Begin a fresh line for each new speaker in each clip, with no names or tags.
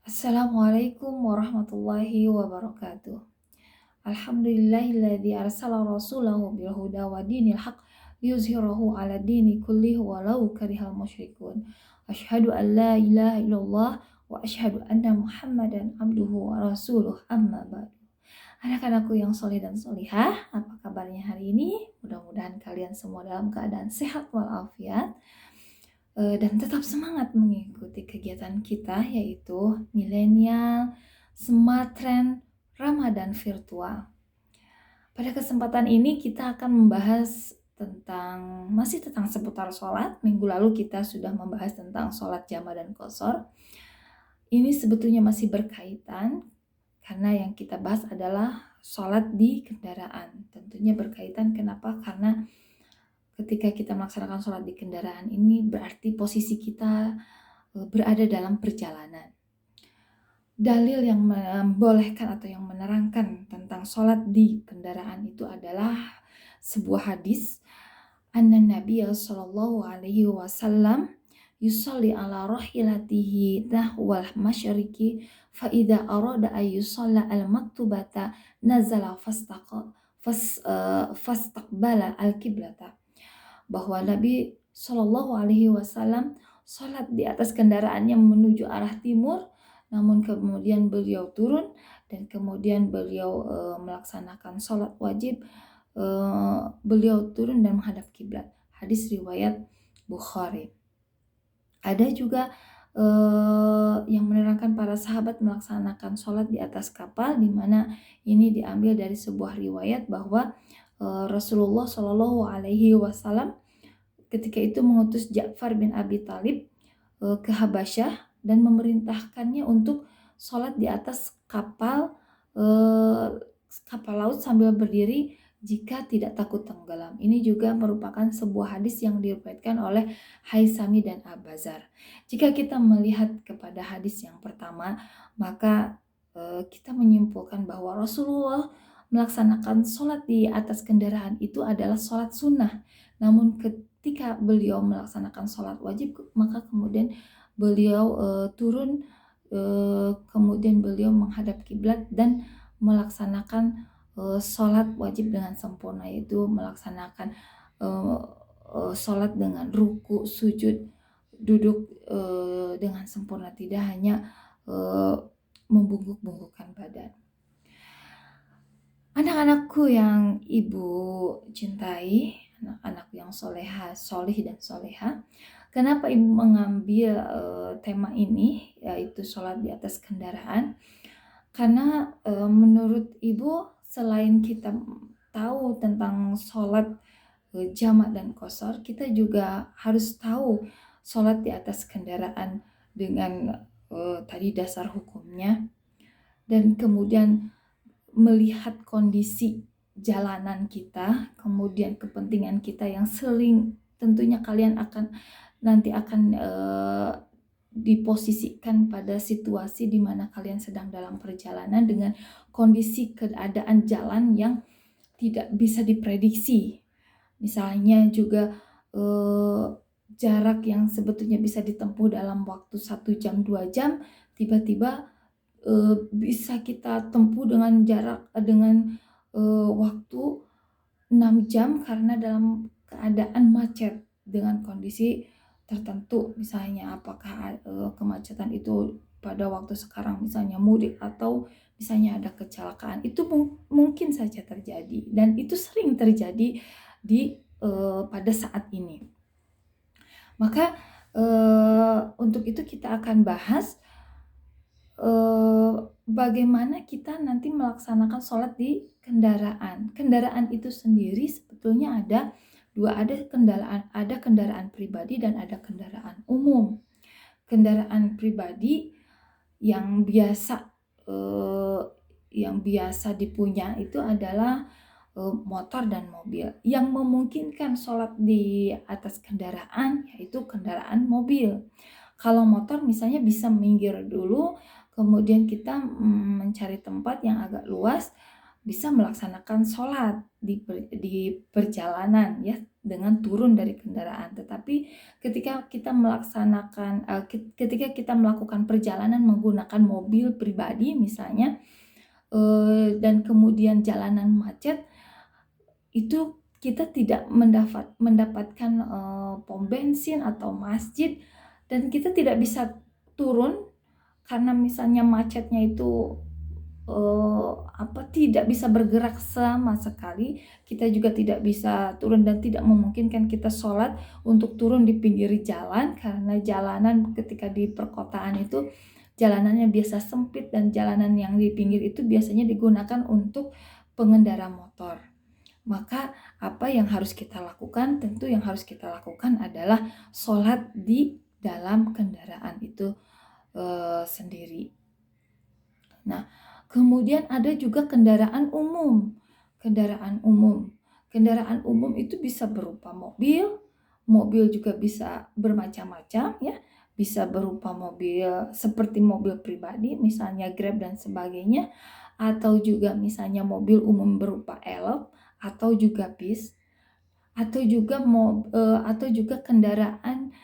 Assalamualaikum warahmatullahi wabarakatuh. Alhamdulillahilladzi arsala rasulahu bil huda wa dinil haq liyuzhirahu ala dini kullih walau karihal musyrikun. Asyhadu an la ilaha illallah wa asyhadu anna Muhammadan abduhu wa rasuluh amma ba'du. Anak-anakku yang soleh dan solihah, apa kabarnya hari ini? Mudah-mudahan kalian semua dalam keadaan sehat walafiat dan tetap semangat mengikuti kegiatan kita, yaitu Milenial Smart Trend Ramadan Virtual. Pada kesempatan ini kita akan membahas masih tentang seputar sholat. Minggu lalu kita sudah membahas tentang sholat jama dan qashar. Ini sebetulnya masih berkaitan karena yang kita bahas adalah sholat di kendaraan. Tentunya berkaitan, kenapa? Karena ketika kita melaksanakan sholat di kendaraan ini berarti posisi kita berada dalam perjalanan. Dalil yang membolehkan atau yang menerangkan tentang sholat di kendaraan itu adalah sebuah hadis. Anna Nabiya sallallahu alaihi wasallam yusalli ala rahilatihi nahwal masyriqi fa idza arada ay yusalla al maktubata nazala fastaqbala al qiblata. Bahwa Nabi Shallallahu Alaihi Wasallam sholat di atas kendaraannya menuju arah timur, namun kemudian beliau turun dan kemudian beliau melaksanakan sholat wajib. Beliau turun dan menghadap kiblat. Hadis riwayat Bukhari. Ada juga yang menerangkan para sahabat melaksanakan sholat di atas kapal, di mana ini diambil dari sebuah riwayat bahwa Rasulullah Shallallahu Alaihi Wasallam ketika itu mengutus Ja'far bin Abi Thalib ke Habasyah dan memerintahkannya untuk sholat di atas kapal laut sambil berdiri jika tidak takut tenggelam. Ini juga merupakan sebuah hadis yang diriwayatkan oleh Haisami dan Abazar. Jika kita melihat kepada hadis yang pertama, maka kita menyimpulkan bahwa Rasulullah melaksanakan sholat di atas kendaraan itu adalah sholat sunnah. Namun ketika beliau melaksanakan sholat wajib, maka kemudian beliau turun, kemudian beliau menghadap kiblat dan melaksanakan sholat wajib dengan sempurna, yaitu melaksanakan sholat dengan ruku, sujud, duduk dengan sempurna, tidak hanya membungkuk-bungkukkan badan. Anak-anakku yang ibu cintai, anak-anak yang soleh dan soleha, kenapa ibu mengambil tema ini, yaitu sholat di atas kendaraan? Karena menurut ibu, selain kita tahu tentang sholat jamak dan qashar, kita juga harus tahu sholat di atas kendaraan dengan tadi dasar hukumnya, dan kemudian melihat kondisi jalanan kita, kemudian kepentingan kita yang sering tentunya kalian akan diposisikan pada situasi di mana kalian sedang dalam perjalanan dengan kondisi keadaan jalan yang tidak bisa diprediksi. Misalnya juga jarak yang sebetulnya bisa ditempuh dalam waktu 1 jam 2 jam, tiba-tiba bisa kita tempuh dengan waktu 6 jam karena dalam keadaan macet dengan kondisi tertentu. Misalnya apakah kemacetan itu pada waktu sekarang misalnya mudik atau misalnya ada kecelakaan, itu mungkin saja terjadi, dan itu sering terjadi pada saat ini. Maka untuk itu kita akan bahas bagaimana kita nanti melaksanakan sholat di kendaraan. Kendaraan itu sendiri sebetulnya ada dua, ada kendaraan pribadi dan ada kendaraan umum. Kendaraan pribadi yang biasa dipunya itu adalah motor dan mobil. Yang memungkinkan sholat di atas kendaraan yaitu kendaraan mobil. Kalau motor misalnya bisa minggir dulu, kemudian kita mencari tempat yang agak luas, bisa melaksanakan sholat di perjalanan ya dengan turun dari kendaraan. Tetapi ketika kita melakukan perjalanan menggunakan mobil pribadi misalnya, dan kemudian jalanan macet, itu kita tidak mendapatkan pom bensin atau masjid, dan kita tidak bisa turun karena misalnya macetnya itu tidak bisa bergerak sama sekali. Kita juga tidak bisa turun dan tidak memungkinkan kita sholat untuk turun di pinggir jalan, karena jalanan ketika di perkotaan itu jalanannya biasa sempit, dan jalanan yang di pinggir itu biasanya digunakan untuk pengendara motor. Maka apa yang harus kita lakukan? Tentu yang harus kita lakukan adalah sholat di dalam kendaraan itu sendiri. Nah, kemudian ada juga kendaraan umum. Kendaraan umum. Kendaraan umum itu bisa berupa mobil. Mobil juga bisa bermacam-macam ya. Bisa berupa mobil seperti mobil pribadi, misalnya Grab dan sebagainya, atau juga misalnya mobil umum berupa elop, atau juga bis, atau juga kendaraan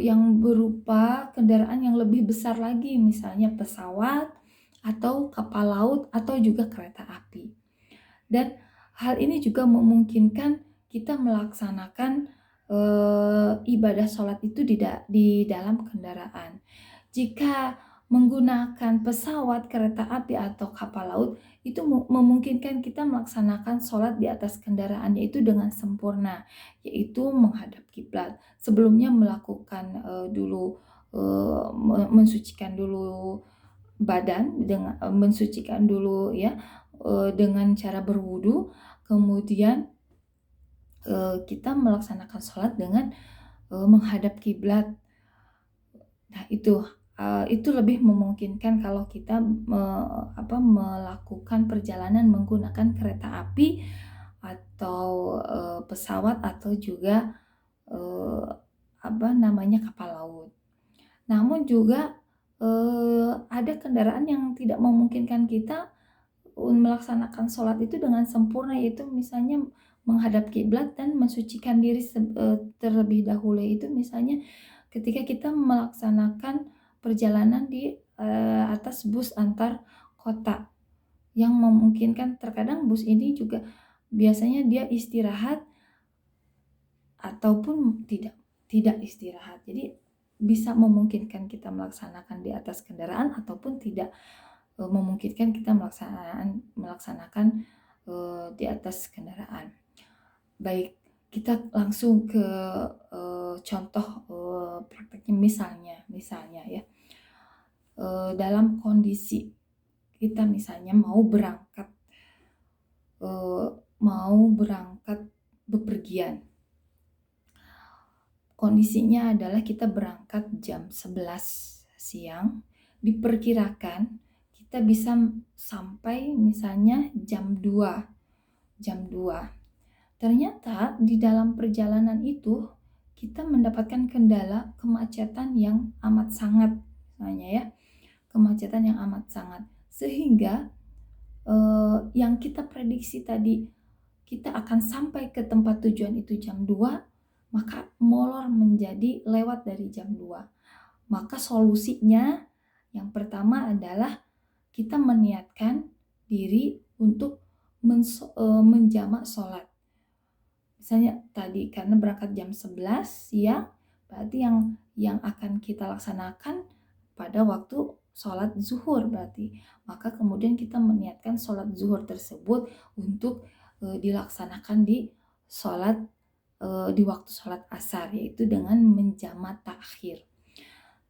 yang berupa kendaraan yang lebih besar lagi, misalnya pesawat atau kapal laut atau juga kereta api. Dan hal ini juga memungkinkan kita melaksanakan ibadah sholat itu di dalam kendaraan. Jika menggunakan pesawat, kereta api atau kapal laut, itu memungkinkan kita melaksanakan sholat di atas kendaraan yaitu dengan sempurna, yaitu menghadap kiblat. Sebelumnya melakukan mensucikan dulu badan, dengan mensucikan dulu ya dengan cara berwudu, kemudian kita melaksanakan sholat dengan menghadap kiblat. Nah, itu lebih memungkinkan kalau kita melakukan perjalanan menggunakan kereta api atau pesawat atau juga kapal laut. Namun juga ada kendaraan yang tidak memungkinkan kita melaksanakan sholat itu dengan sempurna, yaitu misalnya menghadap kiblat dan mensucikan diri terlebih dahulu. Itu misalnya ketika kita melaksanakan perjalanan di atas bus antar kota, yang memungkinkan terkadang bus ini juga biasanya dia istirahat ataupun tidak istirahat. Jadi bisa memungkinkan kita melaksanakan di atas kendaraan ataupun tidak memungkinkan kita melaksanakan di atas kendaraan. Baik, kita langsung ke contoh prakteknya, misalnya ya. Dalam kondisi kita misalnya mau berangkat bepergian. Kondisinya adalah kita berangkat jam 11 siang, diperkirakan kita bisa sampai misalnya jam 2. Ternyata di dalam perjalanan itu kita mendapatkan kendala kemacetan yang amat sangat, misalnya ya, kemacetan yang amat sangat, sehingga yang kita prediksi tadi kita akan sampai ke tempat tujuan itu jam 2, maka molor menjadi lewat dari jam 2. Maka solusinya yang pertama adalah kita meniatkan diri untuk menjamak sholat. Misalnya tadi karena berangkat jam 11 siang, berarti yang akan kita laksanakan pada waktu sholat zuhur berarti. Maka kemudian kita meniatkan sholat zuhur tersebut untuk dilaksanakan di waktu sholat asar, yaitu dengan menjamak takhir.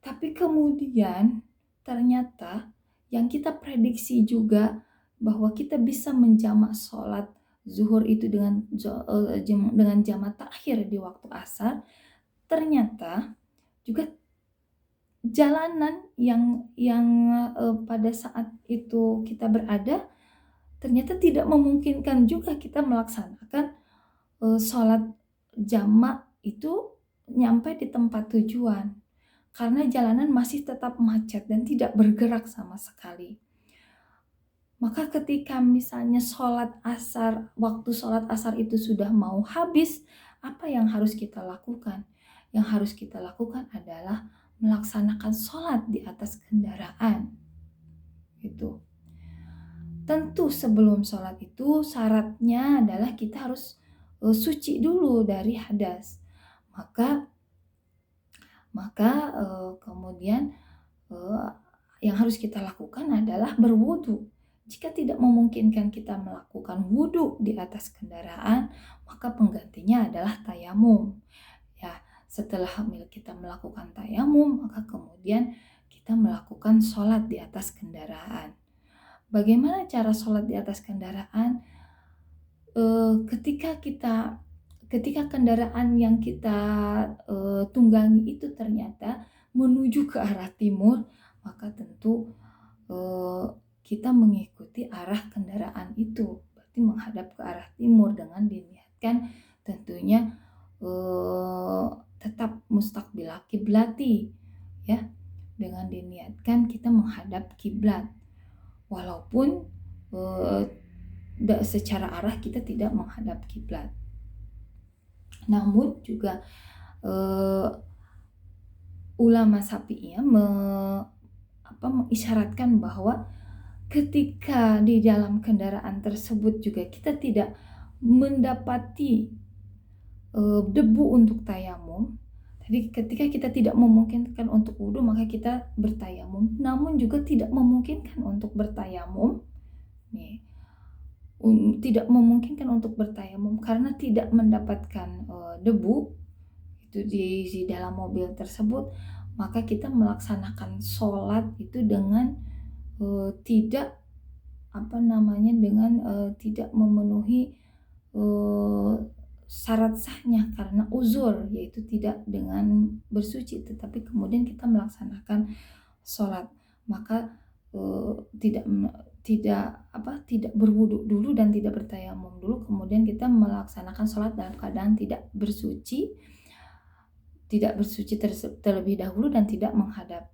Tapi kemudian ternyata yang kita prediksi juga bahwa kita bisa menjamak sholat zuhur itu dengan jamak takhir di waktu asar, ternyata juga jalanan yang pada saat itu kita berada ternyata tidak memungkinkan juga kita melaksanakan sholat jamak itu nyampe di tempat tujuan, karena jalanan masih tetap macet dan tidak bergerak sama sekali. Maka ketika misalnya waktu sholat asar itu sudah mau habis, apa yang harus kita lakukan? Yang harus kita lakukan adalah melaksanakan sholat di atas kendaraan. Gitu. Tentu sebelum sholat itu syaratnya adalah kita harus suci dulu dari hadas. Maka kemudian eh, yang harus kita lakukan adalah berwudu. Jika tidak memungkinkan kita melakukan wudu di atas kendaraan, maka penggantinya adalah tayamum. Ya, setelah kita melakukan tayamum, maka kemudian kita melakukan sholat di atas kendaraan. Bagaimana cara sholat di atas kendaraan? Ketika kendaraan yang kita tunggangi itu ternyata menuju ke arah timur, maka tentu kita mengikuti arah kendaraan itu, berarti menghadap ke arah timur dengan diniatkan tentunya tetap mustaqbilah kiblati, ya, dengan diniatkan kita menghadap kiblat, walaupun secara arah kita tidak menghadap kiblat. Namun juga ulama Syafi'iyah mengisyaratkan bahwa ketika di dalam kendaraan tersebut juga kita tidak mendapati debu untuk tayamum. Jadi ketika kita tidak memungkinkan untuk wudhu, maka kita bertayamum. Namun juga tidak memungkinkan untuk bertayamum. Tidak memungkinkan untuk bertayamum karena tidak mendapatkan debu itu di dalam mobil tersebut, maka kita melaksanakan sholat itu dengan tidak tidak memenuhi syarat sahnya karena uzur, yaitu tidak dengan bersuci, tetapi kemudian kita melaksanakan sholat, maka tidak berwudu dulu dan tidak bertayamum dulu, kemudian kita melaksanakan sholat dalam keadaan tidak bersuci terlebih dahulu dan tidak menghadap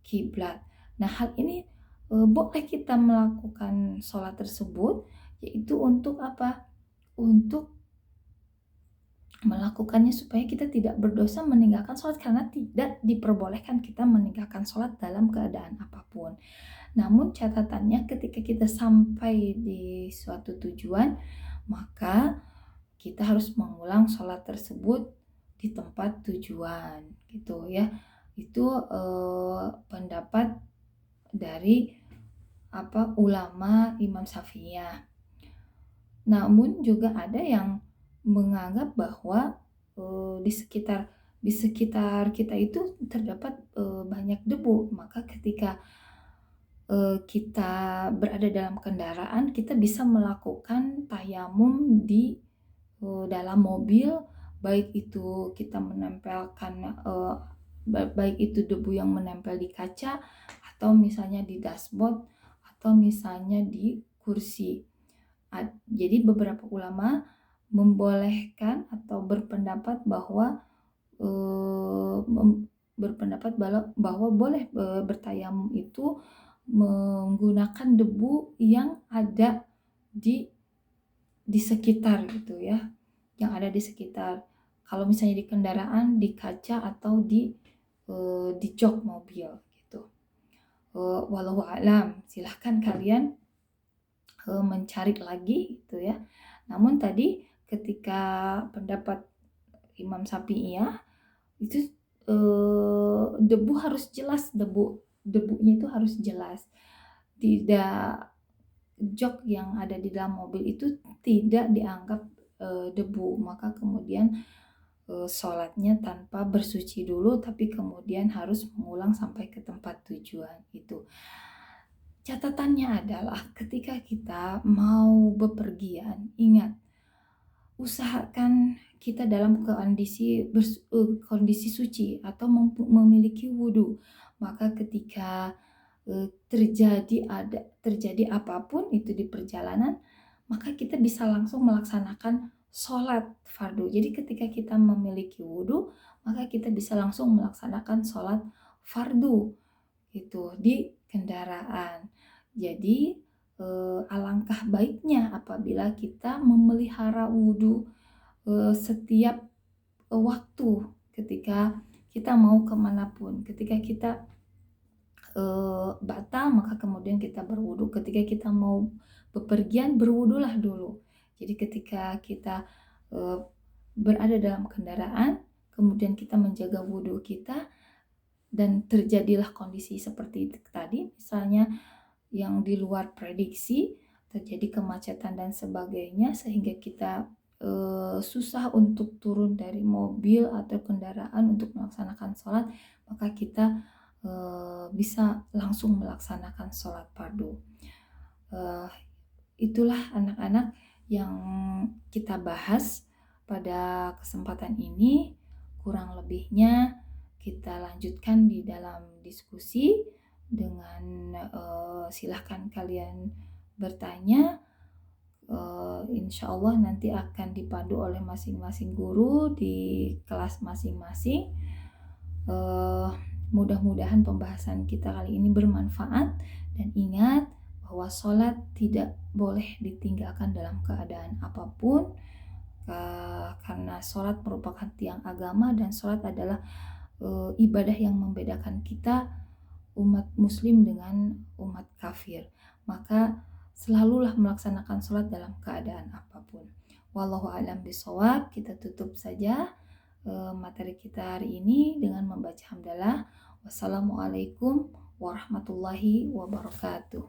kiblat. Nah, hal ini boleh kita melakukan sholat tersebut, yaitu untuk apa? Untuk melakukannya supaya kita tidak berdosa meninggalkan sholat, karena tidak diperbolehkan kita meninggalkan sholat dalam keadaan apapun. Namun catatannya ketika kita sampai di suatu tujuan, maka kita harus mengulang sholat tersebut di tempat tujuan, gitu ya. Itu pendapat dari ulama Imam Syafi'iyah. Namun juga ada yang menganggap bahwa di sekitar kita itu terdapat banyak debu, maka ketika kita berada dalam kendaraan, kita bisa melakukan tayamum di dalam mobil, baik itu kita menempelkan baik itu debu yang menempel di kaca, atau misalnya di dashboard, atau misalnya di kursi. Jadi beberapa ulama membolehkan atau berpendapat bahwa boleh bertayamum itu menggunakan debu yang ada di sekitar, gitu ya, yang ada di sekitar. Kalau misalnya di kendaraan, di kaca, atau di jok mobil, gitu. Wallahu a'lam. Silahkan kalian mencari lagi, gitu ya. Namun tadi ketika pendapat Imam Syafi'iyah itu debu harus jelas, debunya itu harus jelas, tidak jok yang ada di dalam mobil itu tidak dianggap debu, maka kemudian sholatnya tanpa bersuci dulu, tapi kemudian harus mengulang sampai ke tempat tujuan itu. Catatannya adalah ketika kita mau bepergian, ingat, usahakan kita dalam kondisi suci atau memiliki wudhu. Maka ketika terjadi apapun itu di perjalanan, maka kita bisa langsung melaksanakan sholat fardu. Jadi ketika kita memiliki wudhu, maka kita bisa langsung melaksanakan sholat fardu itu di kendaraan. Jadi alangkah baiknya apabila kita memelihara wudhu setiap waktu ketika kita mau kemanapun. Ketika kita batal, maka kemudian kita berwudhu. Ketika kita mau bepergian, berwudhulah dulu. Jadi ketika kita berada dalam kendaraan, kemudian kita menjaga wudhu kita, dan terjadilah kondisi seperti tadi, misalnya yang di luar prediksi, terjadi kemacetan dan sebagainya, sehingga kita susah untuk turun dari mobil atau kendaraan untuk melaksanakan sholat, maka kita bisa langsung melaksanakan sholat fardu. Itulah anak-anak yang kita bahas pada kesempatan ini. Kurang lebihnya kita lanjutkan di dalam diskusi dengan silahkan kalian bertanya. Insya Allah nanti akan dipandu oleh masing-masing guru di kelas masing-masing. Mudah-mudahan pembahasan kita kali ini bermanfaat, dan ingat bahwa sholat tidak boleh ditinggalkan dalam keadaan apapun, karena sholat merupakan tiang agama, dan sholat adalah ibadah yang membedakan kita umat muslim dengan umat kafir. Maka selalulah melaksanakan sholat dalam keadaan apapun. Wallahu a'lam bishawab. Kita tutup saja materi kita hari ini dengan membaca hamdalah. Wassalamualaikum warahmatullahi wabarakatuh.